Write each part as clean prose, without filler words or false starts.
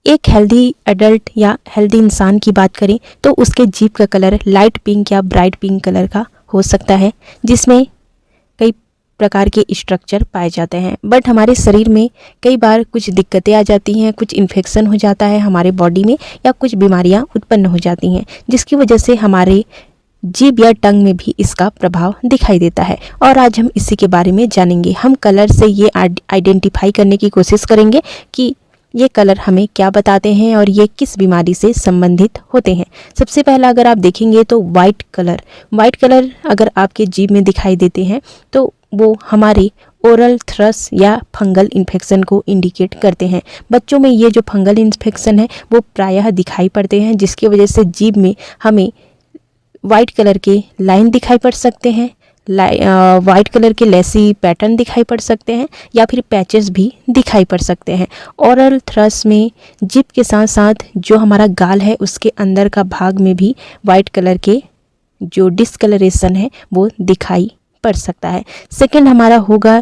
एक healthy adult या healthy इंसान की बात करें तो उसके जीभ का कलर लाइट पिंक या ब्राइट पिंक कलर का हो सकता है, जिसमें कई प्रकार के स्ट्रक्चर पाए जाते हैं। बट हमारे शरीर में कई बार कुछ दिक्कतें आ जाती हैं, कुछ इन्फेक्शन हो जाता है हमारे बॉडी में, या कुछ बीमारियां उत्पन्न हो जाती हैं, जिसकी वजह से हमारे जीभ या टंग में भी इसका प्रभाव दिखाई देता है। और आज हम इसी के बारे में जानेंगे। हम कलर से ये आइडेंटिफाई करने की कोशिश करेंगे कि ये कलर हमें क्या बताते हैं और ये किस बीमारी से संबंधित होते हैं। सबसे पहला अगर आप देखेंगे तो वाइट कलर अगर आपके जीभ में दिखाई देते हैं तो वो हमारे ओरल थ्रस या फंगल इन्फेक्शन को इंडिकेट करते हैं। बच्चों में ये जो फंगल इन्फेक्शन है वो प्रायः दिखाई पड़ते हैं, जिसकी वजह से जीभ में हमें वाइट कलर के लाइन दिखाई पड़ सकते हैं, वाइट कलर के लेसी पैटर्न दिखाई पड़ सकते हैं, या फिर पैचेस भी दिखाई पड़ सकते हैं। ओरल थ्रस में जीभ के साथ साथ जो हमारा गाल है उसके अंदर का भाग में भी वाइट कलर के जो डिस्कलरेशन है वो दिखाई पड़ सकता है। सेकंड हमारा होगा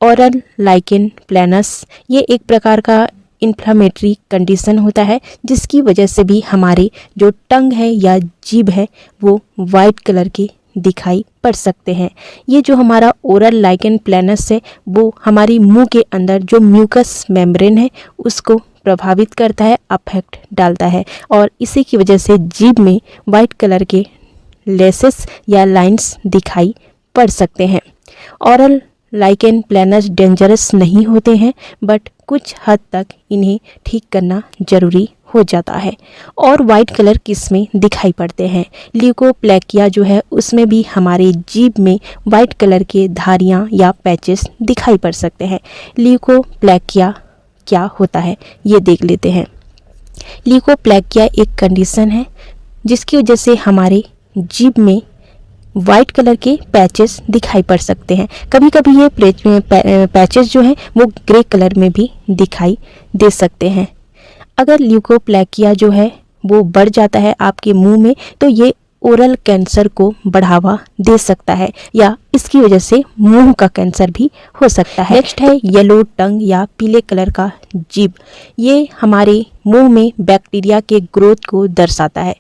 ओरल लाइकेन प्लैनस। ये एक प्रकार का इन्फ्लामेटरी कंडीशन होता है, जिसकी वजह से भी हमारे जो टंग है या जीभ है वो वाइट कलर के दिखाई पड़ सकते हैं। ये जो हमारा ओरल लाइकेन प्लैनस है वो हमारी मुंह के अंदर जो म्यूकस मेम्ब्रेन है उसको प्रभावित करता है, अफेक्ट डालता है, और इसी की वजह से जीभ में वाइट कलर के लेसेस या लाइंस दिखाई पड़ सकते हैं। ओरल लाइकेन प्लैनस डेंजरस नहीं होते हैं, बट कुछ हद तक इन्हें ठीक करना जरूरी हो जाता है। और वाइट कलर किस में दिखाई पड़ते हैं? ल्यूकोप्लैकिया जो है उसमें भी हमारे जीभ में वाइट कलर के धारियां या पैचेस दिखाई पड़ सकते हैं। ल्यूकोप्लैकिया क्या होता है ये देख लेते हैं। ल्यूकोप्लैकिया एक कंडीशन है जिसकी वजह से हमारे जीभ में वाइट कलर के पैचेस दिखाई पड़ सकते हैं। कभी कभी ये पैचेस जो हैं वो ग्रे कलर में भी दिखाई दे सकते हैं। अगर ल्यूकोप्लैकिया जो है वो बढ़ जाता है आपके मुंह में तो ये ओरल कैंसर को बढ़ावा दे सकता है, या इसकी वजह से मुंह का कैंसर भी हो सकता है। नेक्स्ट है येलो टंग या पीले कलर का जीभ। ये हमारे मुंह में बैक्टीरिया के ग्रोथ को दर्शाता है।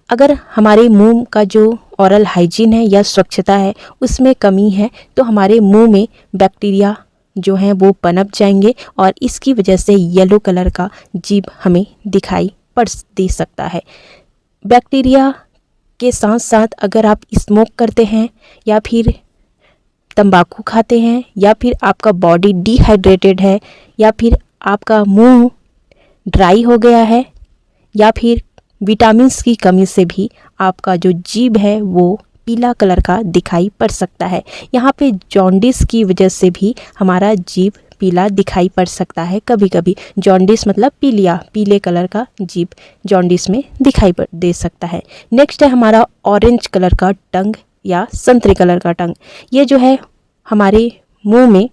अगर हमारे मुंह का जो ओरल हाइजीन है या स्वच्छता है उसमें कमी है तो हमारे मुंह में बैक्टीरिया जो हैं वो पनप जाएंगे, और इसकी वजह से येलो कलर का जीभ हमें दिखाई पड़ दे सकता है। बैक्टीरिया के साथ साथ अगर आप स्मोक करते हैं या फिर तंबाकू खाते हैं, या फिर आपका बॉडी डिहाइड्रेटेड है, या फिर आपका मुंह ड्राई हो गया है, या फिर विटामिन्स की कमी से भी आपका जो जीभ है वो पीला कलर का दिखाई पड़ सकता है। यहाँ पे जॉन्डिस की वजह से भी हमारा जीभ पीला दिखाई पड़ सकता है। कभी कभी जॉन्डिस मतलब पीलिया, पीले कलर का जीभ जॉन्डिस में दिखाई दे सकता है। नेक्स्ट है हमारा ऑरेंज कलर का टंग या संतरे कलर का टंग। ये जो है हमारे मुंह में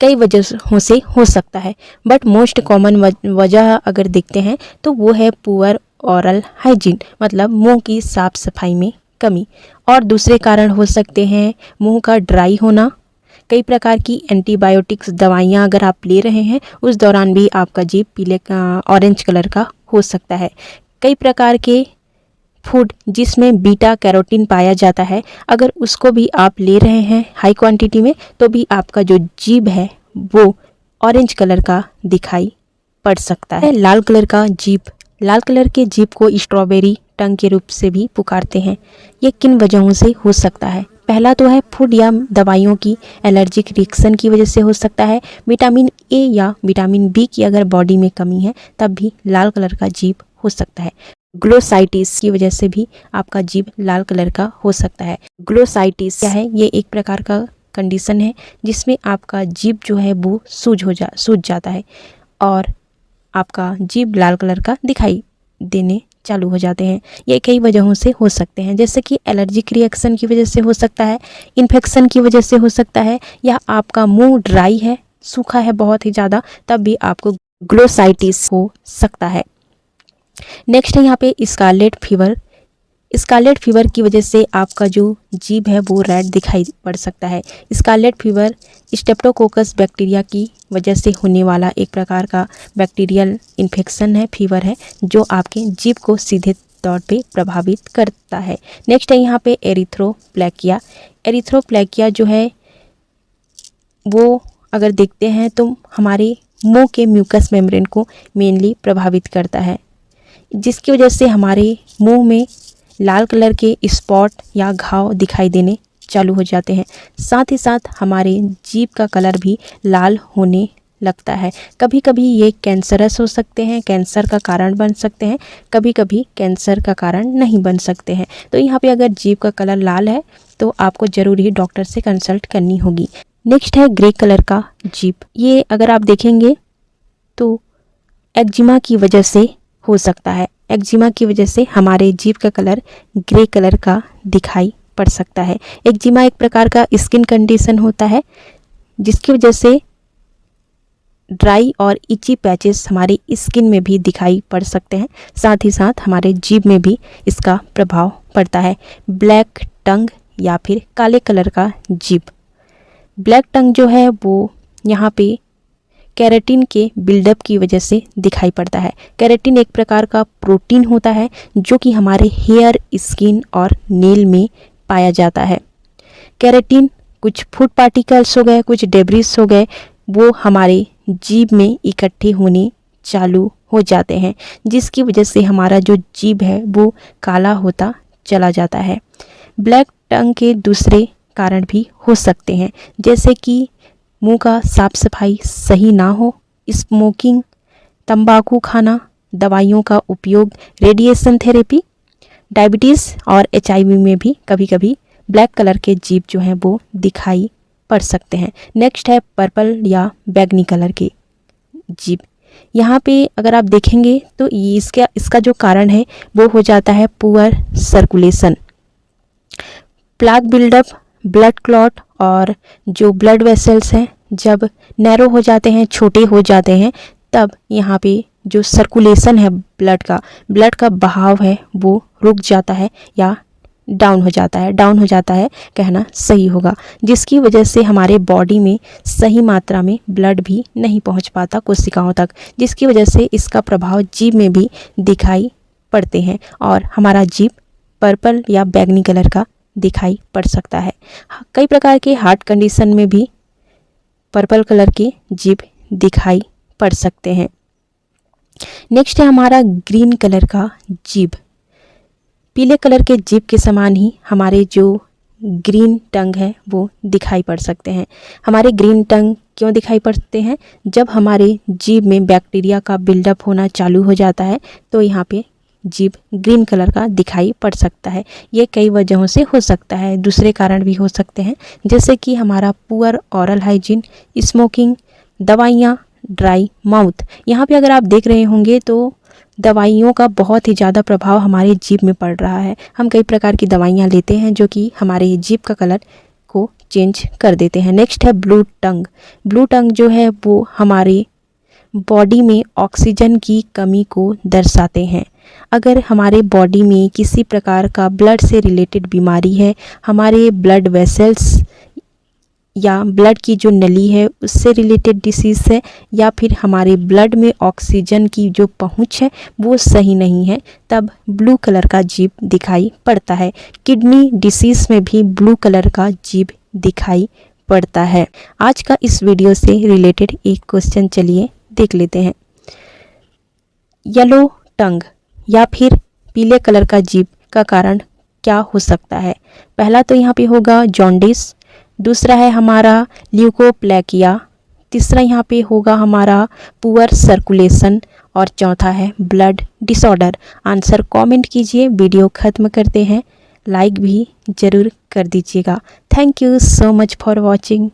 कई वजहों से हो सकता है, बट मोस्ट कॉमन वजह अगर देखते हैं तो वो है पुअर ओरल हाइजीन, मतलब मुंह की साफ सफाई में कमी। और दूसरे कारण हो सकते हैं मुंह का ड्राई होना, कई प्रकार की एंटीबायोटिक्स दवाइयाँ अगर आप ले रहे हैं उस दौरान भी आपका जीभ पीले ऑरेंज कलर का हो सकता है। कई प्रकार के फूड जिसमें बीटा कैरोटीन पाया जाता है अगर उसको भी आप ले रहे हैं हाई क्वांटिटी में तो भी आपका जो जीभ है वो ऑरेंज कलर का दिखाई पड़ सकता है। लाल कलर का जीभ, लाल कलर के जीभ को स्ट्रॉबेरी टंग के रूप से भी पुकारते हैं। ये किन वजहों से हो सकता है? पहला तो है फूड या दवाइयों की एलर्जिक रिएक्शन की वजह से हो सकता है। विटामिन ए या विटामिन बी की अगर बॉडी में कमी है तब भी लाल कलर का जीभ हो सकता है। ग्लोसाइटिस की वजह से भी आपका जीभ लाल कलर का हो सकता है। ग्लोसाइटिस क्या है? ये एक प्रकार का कंडीशन है जिसमें आपका जीभ जो है वो सूज जाता है और आपका जीभ लाल कलर का दिखाई देने चालू हो जाते हैं। ये कई वजहों से हो सकते हैं, जैसे कि एलर्जिक रिएक्शन की वजह से हो सकता है, इन्फेक्शन की वजह से हो सकता है, या आपका मुंह ड्राई है, सूखा है बहुत ही ज़्यादा, तब भी आपको ग्लोसाइटिस हो सकता है। नेक्स्ट है यहाँ पे स्कारलेट फीवर। स्कारलेट फीवर की वजह से आपका जो जीभ है वो रेड दिखाई पड़ सकता है। स्कारलेट फीवर स्टेप्टोकोकस बैक्टीरिया की वजह से होने वाला एक प्रकार का बैक्टीरियल इन्फेक्शन है, फीवर है, जो आपके जीभ को सीधे तौर पे प्रभावित करता है। नेक्स्ट है यहाँ पे एरिथ्रोप्लेकिया। एरिथ्रोप्लेकिया जो है वो अगर देखते हैं तो हमारे मुंह के म्यूकस मेम्ब्रेन को मेनली प्रभावित करता है, जिसकी वजह से हमारे मुंह में लाल कलर के स्पॉट या घाव दिखाई देने चालू हो जाते हैं। साथ ही साथ हमारे जीभ का कलर भी लाल होने लगता है। कभी कभी ये कैंसरस हो सकते हैं, कैंसर का कारण बन सकते हैं, कभी कभी कैंसर का कारण नहीं बन सकते हैं। तो यहाँ पे अगर जीभ का कलर लाल है तो आपको ज़रूर ही डॉक्टर से कंसल्ट करनी होगी। नेक्स्ट है ग्रे कलर का जीभ। ये अगर आप देखेंगे तो एक्जिमा की वजह से हो सकता है। एक्जिमा की वजह से हमारे जीभ का कलर ग्रे कलर का दिखाई पड़ सकता है। एक्जिमा एक प्रकार का स्किन कंडीशन होता है जिसकी वजह से ड्राई और इची पैचेस हमारी स्किन में भी दिखाई पड़ सकते हैं। साथ ही साथ हमारे जीभ में भी इसका प्रभाव पड़ता है। ब्लैक टंग या फिर काले कलर का जीभ। ब्लैक टंग जो है वो यहाँ पे केराटिन के बिल्डअप की वजह से दिखाई पड़ता है। केराटिन एक प्रकार का प्रोटीन होता है जो कि हमारे हेयर, स्किन और नेल में पाया जाता है। केराटिन कुछ फूड पार्टिकल्स हो गए, कुछ डेब्रिस हो गए, वो हमारे जीभ में इकट्ठे होने चालू हो जाते हैं, जिसकी वजह से हमारा जो जीभ है वो काला होता चला जाता है। ब्लैक टंग के दूसरे कारण भी हो सकते हैं, जैसे कि मुंह का साफ सफाई सही ना हो, स्मोकिंग, तंबाकू खाना, दवाइयों का उपयोग, रेडिएशन थेरेपी, डायबिटीज़ और HIV में भी कभी कभी ब्लैक कलर के जीभ जो हैं वो दिखाई पड़ सकते हैं। नेक्स्ट है पर्पल या बैगनी कलर के जीभ। यहाँ पे अगर आप देखेंगे तो ये इसका जो कारण है वो हो जाता है poor circulation, plaque buildup, blood clot, और जो ब्लड वेसल्स हैं जब नैरो हो जाते हैं, छोटे हो जाते हैं, तब यहाँ पे जो सर्कुलेशन है ब्लड का बहाव है वो रुक जाता है या डाउन हो जाता है कहना सही होगा, जिसकी वजह से हमारे बॉडी में सही मात्रा में ब्लड भी नहीं पहुंच पाता कोशिकाओं तक, जिसकी वजह से इसका प्रभाव जीभ में भी दिखाई पड़ते हैं और हमारा जीभ पर्पल या बैगनी कलर का दिखाई पड़ सकता है। कई प्रकार के हार्ट कंडीशन में भी पर्पल कलर के जीभ दिखाई पड़ सकते हैं। नेक्स्ट है हमारा ग्रीन कलर का जीभ। पीले कलर के जीभ के समान ही हमारे जो ग्रीन टंग है वो दिखाई पड़ सकते हैं। हमारे ग्रीन टंग क्यों दिखाई पड़ते हैं? जब हमारे जीभ में बैक्टीरिया का बिल्डअप होना चालू हो जाता है तो यहाँ पे जीभ ग्रीन कलर का दिखाई पड़ सकता है। ये कई वजहों से हो सकता है, दूसरे कारण भी हो सकते हैं, जैसे कि हमारा पुअर ऑरल हाइजीन, स्मोकिंग, दवाइयाँ, ड्राई माउथ। यहाँ पे अगर आप देख रहे होंगे तो दवाइयों का बहुत ही ज़्यादा प्रभाव हमारे जीभ में पड़ रहा है। हम कई प्रकार की दवाइयाँ लेते हैं जो कि हमारे जीभ का कलर को चेंज कर देते हैं। नेक्स्ट है ब्लू टंग। ब्लू टंग जो है वो हमारे बॉडी में ऑक्सीजन की कमी को दर्शाते हैं। अगर हमारे बॉडी में किसी प्रकार का ब्लड से रिलेटेड बीमारी है, हमारे ब्लड वेसल्स या ब्लड की जो नली है उससे रिलेटेड डिसीज़ है, या फिर हमारे ब्लड में ऑक्सीजन की जो पहुंच है वो सही नहीं है, तब ब्लू कलर का जीभ दिखाई पड़ता है। किडनी डिसीज़ में भी ब्लू कलर का जीभ दिखाई पड़ता है। आज का इस वीडियो से रिलेटेड एक क्वेश्चन चलिए देख लेते हैं। येलो टंग या फिर पीले कलर का जीभ का कारण क्या हो सकता है? पहला तो यहाँ पे होगा जॉन्डिस, दूसरा है हमारा ल्यूकोप्लेकिया, तीसरा यहाँ पे होगा हमारा पुअर सर्कुलेशन, और चौथा है ब्लड डिसऑर्डर। आंसर कमेंट कीजिए। वीडियो ख़त्म करते हैं, लाइक भी ज़रूर कर दीजिएगा। Thank you so much for watching.